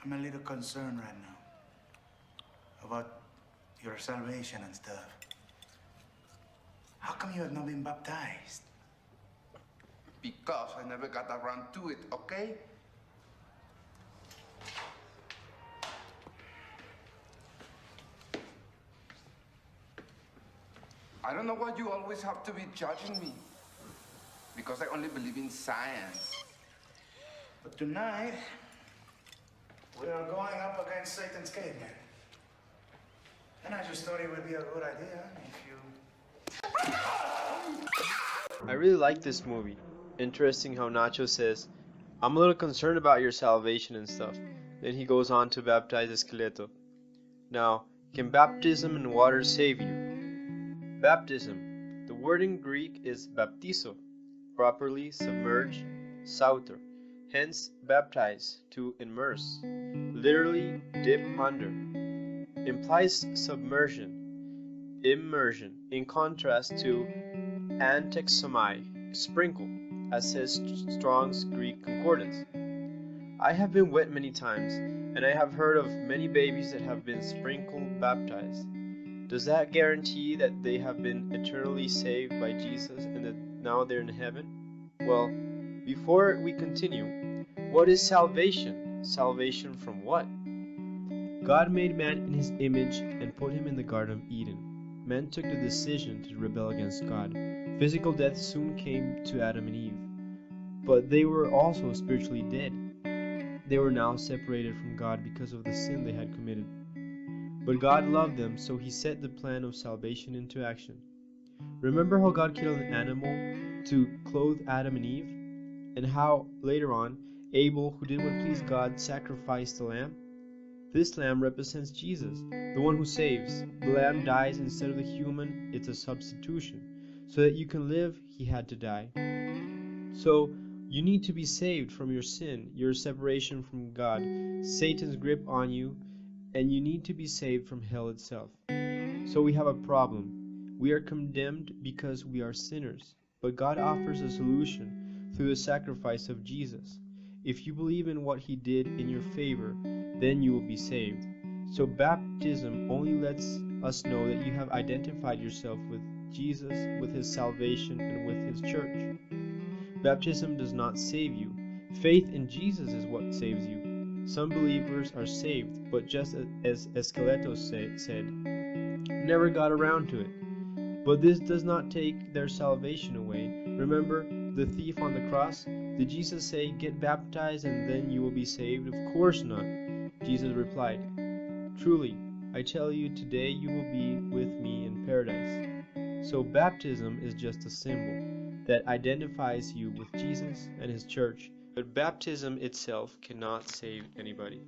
I'm a little concerned right now about your salvation and stuff. How come you have not been baptized? Because I never got around to it, okay? I don't know why you always have to be judging me. Because I only believe in science. But tonight, we are going up against Satan's caveman. And I just thought it would be a good idea if you... I really like this movie. Interesting how Nacho says, I'm a little concerned about your salvation and stuff. Then he goes on to baptize Esqueleto. Now, can baptism in water save you? Baptism. The word in Greek is baptizo, properly submerge, sauter. Hence, baptize, to immerse. Literally, dip under. Implies submersion, immersion, in contrast to antexomai, sprinkle, as says Strong's Greek Concordance. I have been wet many times, and I have heard of many babies that have been sprinkled baptized. Does that guarantee that they have been eternally saved by Jesus and that now they're in heaven? Well, before we continue, what is salvation? Salvation from what? God made man in his image and put him in the Garden of Eden. Man took the decision to rebel against God. Physical death soon came to Adam and Eve, but they were also spiritually dead. They were now separated from God because of the sin they had committed. But God loved them, so he set the plan of salvation into action. Remember how God killed an animal to clothe Adam and Eve? And how, later on, Abel, who did what pleased God, sacrificed the lamb? This lamb represents Jesus, the one who saves. The lamb dies instead of the human, it's a substitution. So that you can live, he had to die. So, you need to be saved from your sin, your separation from God, Satan's grip on you, and you need to be saved from hell itself. So we have a problem. We are condemned because we are sinners, but God offers a solution through the sacrifice of Jesus. If you believe in what he did in your favor, then you will be saved. So baptism only lets us know that you have identified yourself with Jesus, with his salvation, and with his church. Baptism does not save you. Faith in Jesus is what saves you. Some believers are saved, but just as Esqueleto said, never got around to it. But this does not take their salvation away. Remember the thief on the cross? Did Jesus say, get baptized and then you will be saved? Of course not. Jesus replied, truly, I tell you, today you will be with me in paradise. So baptism is just a symbol that identifies you with Jesus and his church, but baptism itself cannot save anybody.